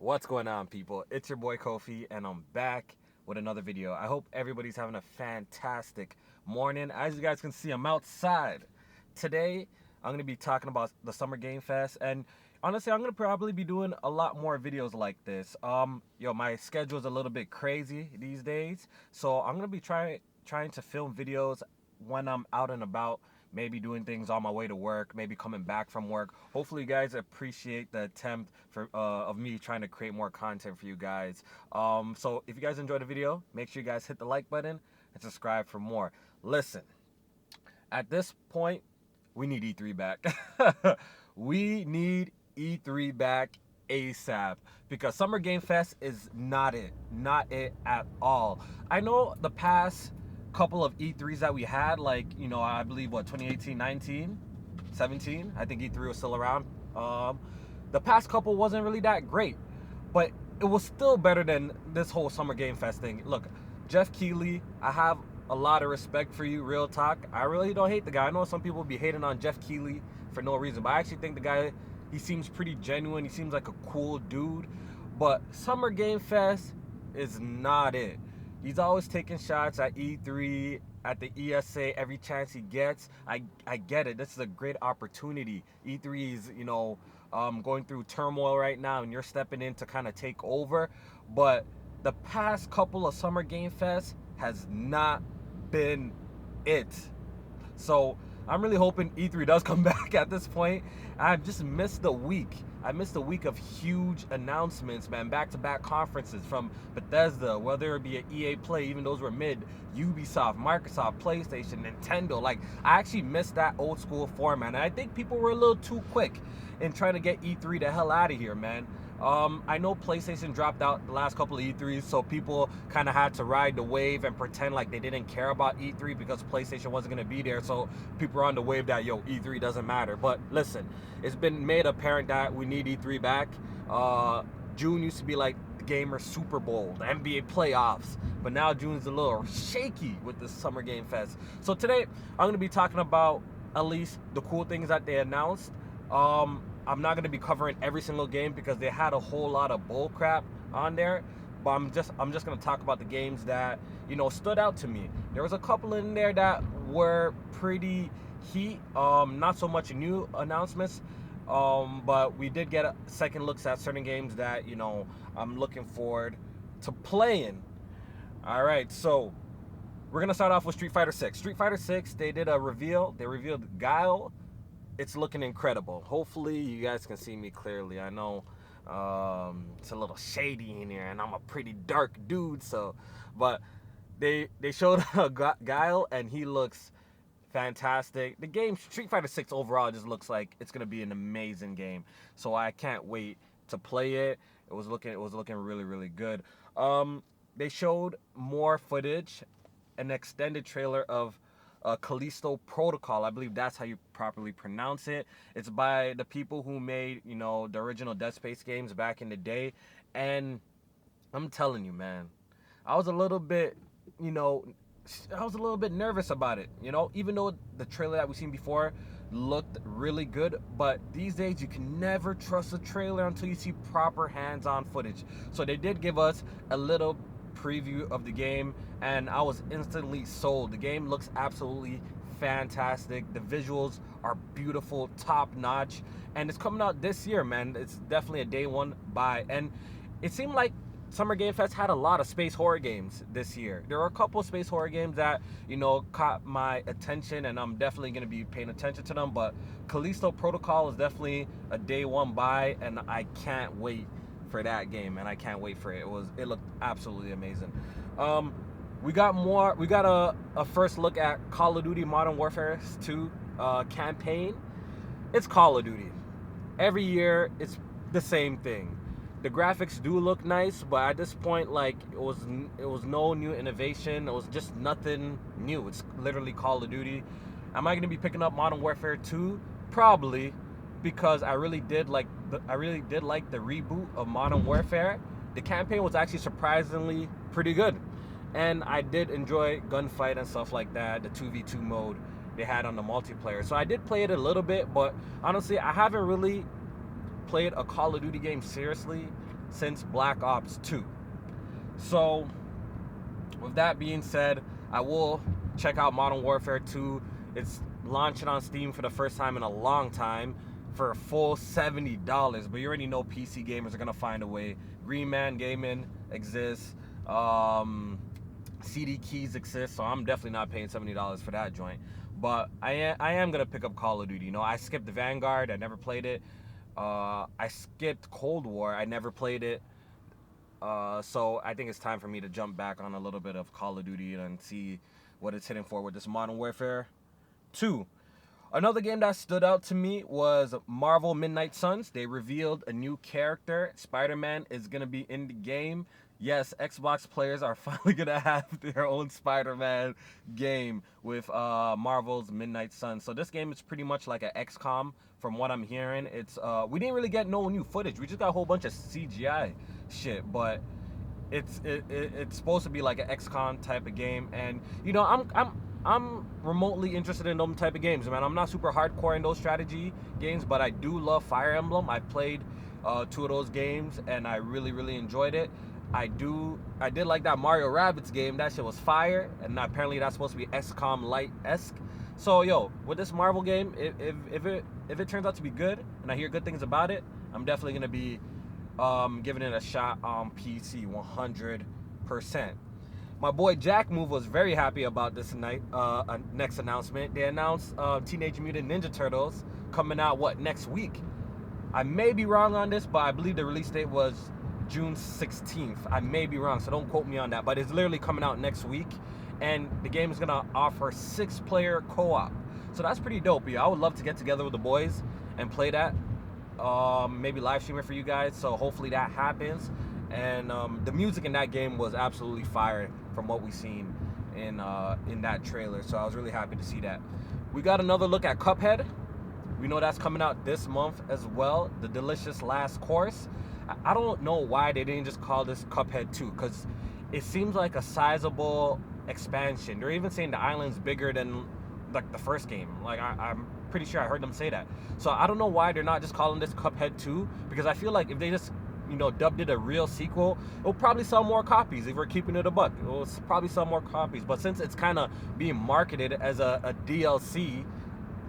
What's going on, people? It's your boy Kofi, and I'm back with another video. I hope everybody's having a fantastic morning. As you guys can see, I'm outside. Today, I'm going to be talking about the Summer Game Fest, and honestly, I'm going to probably be doing a lot more videos like this. My schedule's a little bit crazy these days, so I'm going to be trying to film videos when I'm out and about, maybe doing things on my way to work, maybe coming back from work. Hopefully, you guys appreciate the attempt of me trying to create more content for you guys. So if you guys enjoyed the video, make sure you guys hit the like button and subscribe for more. Listen, at this point, we need E3 back. We need E3 back ASAP because Summer Game Fest is not it at all. I know the past couple of E3s that we had, like, I believe 2018, 19, 17, I think E3 was still around. The past couple wasn't really that great, but it was still better than this whole Summer Game Fest thing. Look, Jeff Keighley, I have a lot of respect for you, real talk. I really don't hate the guy. I know some people be hating on Jeff Keighley for no reason, but I actually think the guy, he seems pretty genuine. He seems like a cool dude. But Summer Game Fest is not it. He's always taking shots at E3, at the ESA every chance he gets. I get it. This is a great opportunity. E3 is, going through turmoil right now, and you're stepping in to kind of take over. But the past couple of Summer Game Fest has not been it. So I'm really hoping E3 does come back at this point. I've just missed the week. I missed a week of huge announcements, man. Back-to-back conferences from Bethesda, whether it be an EA Play, even those were mid, Ubisoft, Microsoft, PlayStation, Nintendo. Like, I actually missed that old school format. And I think people were a little too quick in trying to get E3 the hell out of here, man. I know PlayStation dropped out the last couple of E3s, so people kind of had to ride the wave and pretend like they didn't care about E3 because PlayStation wasn't going to be there. So people are on the wave that, E3 doesn't matter. But listen, it's been made apparent that we need E3 back. June used to be like the gamer Super Bowl, the NBA playoffs, but now June's a little shaky with this Summer Game Fest. So today, I'm going to be talking about at least the cool things that they announced. I'm not going to be covering every single game because they had a whole lot of bull crap on there, but I'm just going to talk about the games that, stood out to me. There was a couple in there that were pretty heat, not so much new announcements, but we did get second looks at certain games that, I'm looking forward to playing. All right, so we're going to start off with Street Fighter 6. Street Fighter 6, they did a reveal. They revealed Guile. It's looking incredible. Hopefully you guys can see me clearly. I know it's a little shady in here, and I'm a pretty dark dude, but they showed Guile, and he looks fantastic. The game Street Fighter 6 overall just looks like it's gonna be an amazing game. So I can't wait to play it. It was looking really, really good. They showed more footage, an extended trailer of Callisto Protocol. I believe that's how you properly pronounce it. It's by the people who made, the original Dead Space games back in the day. And I'm telling you, man, I was a little bit, nervous about it, even though the trailer that we've seen before looked really good. But these days, you can never trust a trailer until you see proper hands-on footage. So they did give us a little preview of the game, and I was instantly sold. The game looks absolutely fantastic. The visuals are beautiful, top notch, and it's coming out this year, man. It's definitely a day one buy. And it seemed like Summer Game Fest had a lot of space horror games this year. There were a couple of space horror games that, caught my attention, and I'm definitely going to be paying attention to them. But Callisto Protocol is definitely a day one buy, and I can't wait for that game, and I can't wait for it. It looked absolutely amazing. We got a first look at Call of Duty Modern Warfare 2 campaign. It's Call of Duty. Every year it's the same thing. The graphics do look nice, but at this point, like, it was no new innovation. It was just nothing new. It's literally Call of Duty. Am I going to be picking up Modern Warfare 2? Probably, because I really did like the reboot of Modern Warfare. The campaign was actually surprisingly pretty good, and I did enjoy gunfight and stuff like that. The 2v2 mode they had on the multiplayer, so I did play it a little bit. But honestly, I haven't really played a Call of Duty game seriously since Black Ops 2. So, with that being said, I will check out Modern Warfare 2. It's launching on Steam for the first time in a long time for a full $70. But you already know PC gamers are going to find a way. Green Man Gaming exists. CD Keys exist, so I'm definitely not paying $70 for that joint. But I am going to pick up Call of Duty. You know, I skipped the Vanguard. I never played it. I skipped Cold War. I never played it. So I think it's time for me to jump back on a little bit of Call of Duty and see what it's hitting for with this Modern Warfare 2. Another game that stood out to me was Marvel Midnight Suns. They revealed a new character. Spider-Man is going to be in the game. Yes, Xbox players are finally going to have their own Spider-Man game with Marvel's Midnight Suns. So this game is pretty much like an XCOM from what I'm hearing. It's we didn't really get no new footage. We just got a whole bunch of CGI shit, but it's supposed to be like an XCOM type of game. And you know, I'm remotely interested in those type of games, man. I'm not super hardcore in those strategy games, but I do love Fire Emblem. I played 2 of those games and I really enjoyed it. I did like that Mario Rabbids game. That shit was fire, and apparently that's supposed to be XCOM light-esque. So yo, with this Marvel game, if it turns out to be good and I hear good things about it, I'm definitely gonna be giving it a shot on PC 100%. My boy Jack Move was very happy about this next announcement. They announced Teenage Mutant Ninja Turtles coming out next week. I may be wrong on this, but I believe the release date was June 16th. I may be wrong, so don't quote me on that, but it's literally coming out next week, and the game is gonna offer 6-player co-op. So that's pretty dope. I would love to get together with the boys and play that. Maybe live stream it for you guys, so hopefully that happens. And the music in that game was absolutely fire from what we've seen in that trailer, so I was really happy to see that. We got another look at Cuphead. We know that's coming out this month as well, the delicious last course. I don't know why they didn't just call this Cuphead 2, because it seems like a sizable expansion. They're even saying the island's bigger than like the first game. Like I'm pretty sure I heard them say that. So I don't know why they're not just calling this Cuphead 2, because I feel like if they just, you know, dubbed it a real sequel, it'll probably sell more copies. If we're keeping it a buck, it'll probably sell more copies. But since it's kind of being marketed as a DLC,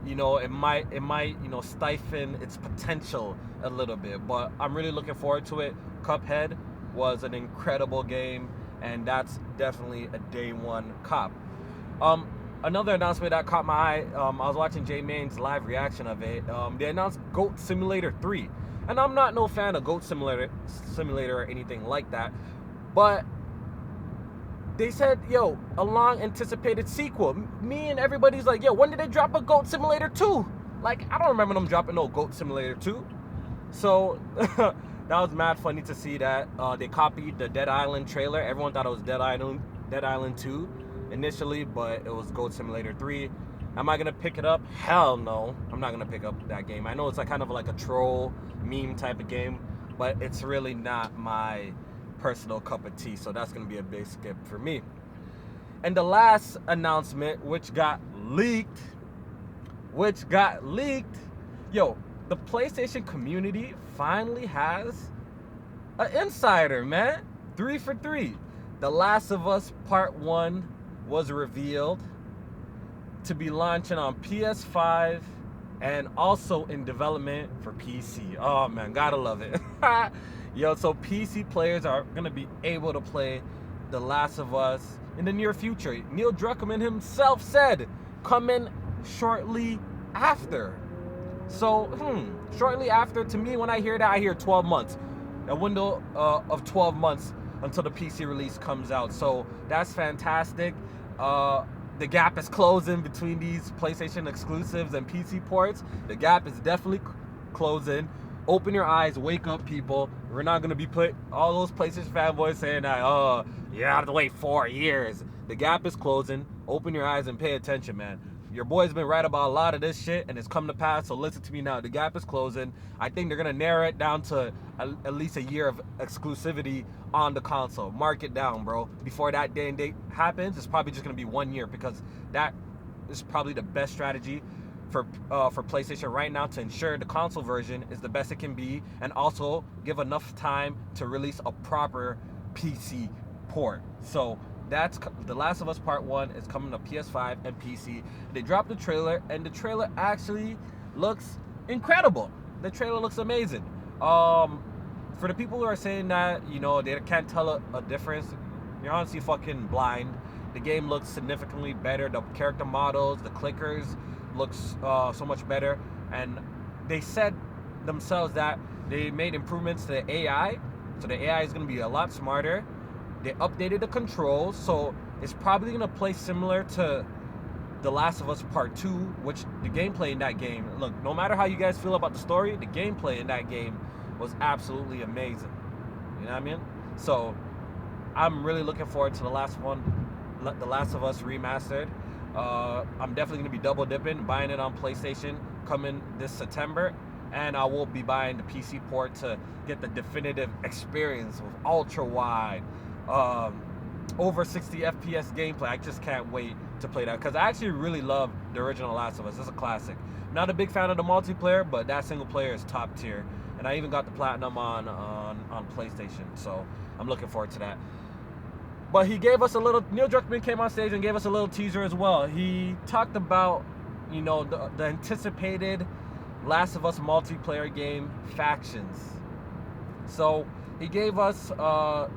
you know, it might you know, stifle its potential a little bit. But I'm really looking forward to it. Cuphead was an incredible game, and that's definitely a day one cop. Another announcement that caught my eye, I was watching J Main's live reaction of it. They announced Goat Simulator 3, and I'm not no fan of Goat Simulator or anything like that, but they said, yo, a long anticipated sequel. Me and everybody's like, yo, when did they drop a Goat Simulator 2? Like, I don't remember them dropping no Goat Simulator 2. So that was mad funny to see that. They copied the Dead Island trailer. Everyone thought it was Dead Island 2 initially, but it was Goat Simulator 3. Am I gonna pick it up? Hell no. I'm not gonna pick up that game. I know it's like kind of like a troll meme type of game, but it's really not my personal cup of tea, so that's gonna be a big skip for me. And the last announcement, which got leaked, yo, the PlayStation community finally has an insider, man. 3 for 3. The Last of Us Part 1 was revealed to be launching on PS5 and also in development for PC. Oh man, gotta love it. Yo, so PC players are gonna be able to play The Last of Us in the near future. Neil Druckmann himself said, coming shortly after. So, shortly after, to me, when I hear that, I hear 12 months. A window of 12 months until the PC release comes out. So that's fantastic. The gap is closing between these PlayStation exclusives and PC ports. The gap is definitely closing. Open your eyes, wake up, people. We're not gonna be all those PlayStation fanboys saying that, oh, you have to wait 4 years. The gap is closing. Open your eyes and pay attention, man. Your boy's been right about a lot of this shit, and it's come to pass, so listen to me now. The gap is closing. I think they're gonna narrow it down to at least a year of exclusivity on the console. Mark it down, bro. Before that day and date happens, it's probably just gonna be 1 year, because that is probably the best strategy for PlayStation right now to ensure the console version is the best it can be, and also give enough time to release a proper PC port. So that's The Last of Us Part 1 is coming to PS5 and PC. They dropped the trailer, and the trailer actually looks incredible. The trailer looks amazing. For the people who are saying that, you know, they can't tell a difference, you're honestly fucking blind. The game looks significantly better. The character models, the clickers looks so much better. And they said themselves that they made improvements to the AI. So the AI is going to be a lot smarter. They updated the controls, so it's probably going to play similar to The Last of Us Part 2, which the gameplay in that game, look, no matter how you guys feel about the story, the gameplay in that game was absolutely amazing. You know what I mean? So I'm really looking forward to The Last of Us Remastered. I'm definitely going to be double dipping, buying it on PlayStation coming this September, and I will be buying the PC port to get the definitive experience with ultra wide, over 60 FPS gameplay. I just can't wait to play that, because I actually really love the original Last of Us. It's a classic. Not a big fan of the multiplayer, but that single player is top tier, and I even got the platinum on PlayStation, so I'm looking forward to that. But he gave us a little, Neil Druckmann came on stage and gave us a little teaser as well. He talked about, you know, the anticipated Last of Us multiplayer game, Factions. So he gave us a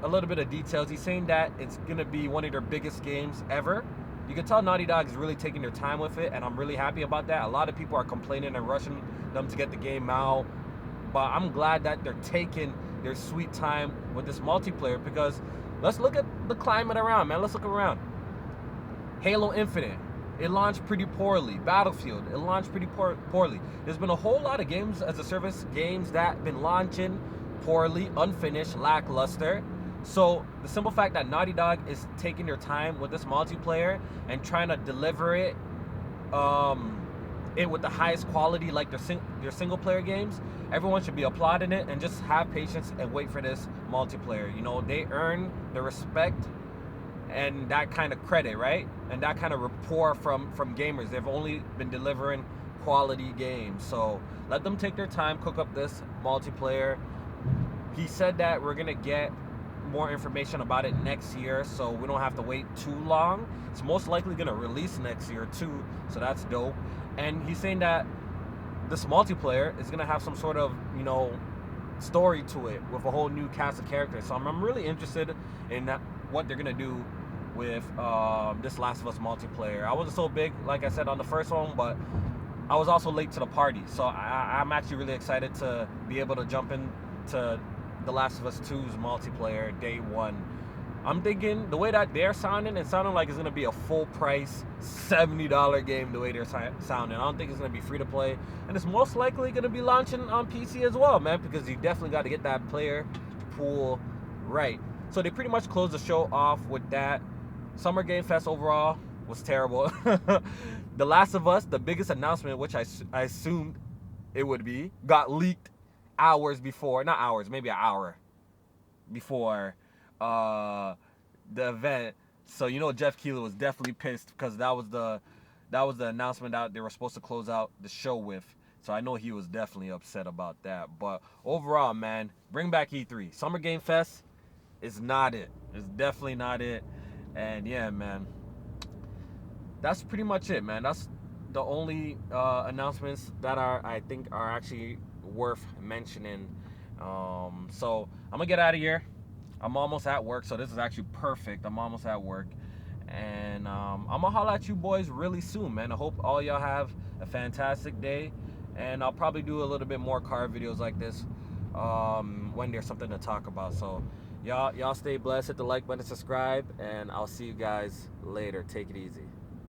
little bit of details. He's saying that it's going to be one of their biggest games ever. You can tell Naughty Dog is really taking their time with it, and I'm really happy about that. A lot of people are complaining and rushing them to get the game out, but I'm glad that they're taking their sweet time with this multiplayer, because let's look at the climate around, man. Let's look around. Halo Infinite, it launched pretty poorly. Battlefield, it launched pretty poorly. There's been a whole lot of games as a service games that have been launching poorly, unfinished, lackluster. So the simple fact that Naughty Dog is taking their time with this multiplayer and trying to deliver it with the highest quality like their single player games, everyone should be applauding it, and just have patience and wait for this multiplayer. You know, they earn the respect and that kind of credit, right? And that kind of rapport from gamers. They've only been delivering quality games, so let them take their time, cook up this multiplayer. He said that we're gonna get more information about it next year, so we don't have to wait too long. It's most likely gonna release next year too, so that's dope. And he's saying that this multiplayer is gonna have some sort of, you know, story to it with a whole new cast of characters. So I'm really interested in what they're gonna do with this Last of Us multiplayer. I wasn't so big, like I said, on the first one, but I was also late to the party, so I'm actually really excited to be able to jump into The Last of Us 2's multiplayer day one. I'm thinking the way that they're sounding, it's sounding like it's going to be a full price $70 game the way they're sounding. I don't think it's going to be free to play, and it's most likely going to be launching on PC as well, man, because you definitely got to get that player pool right. So they pretty much closed the show off with that. Summer Game Fest overall was terrible. The Last of Us, the biggest announcement, which I assumed it would be, got leaked hours before, not hours, maybe an hour before the event. So you know Jeff Keighley was definitely pissed, because that was the announcement that they were supposed to close out the show with. So I know he was definitely upset about that. But overall, man, bring back E3. Summer Game Fest is not it. It's definitely not it. And yeah, man, that's pretty much it, man. That's the only announcements that I think are actually worth mentioning. So I'm gonna get out of here. I'm almost at work, so this is actually perfect. I'm almost at work, and I'm gonna holla at you boys really soon, man. I hope all y'all have a fantastic day, and I'll probably do a little bit more car videos like this when there's something to talk about. So y'all stay blessed, hit the like button, subscribe, and I'll see you guys later. Take it easy.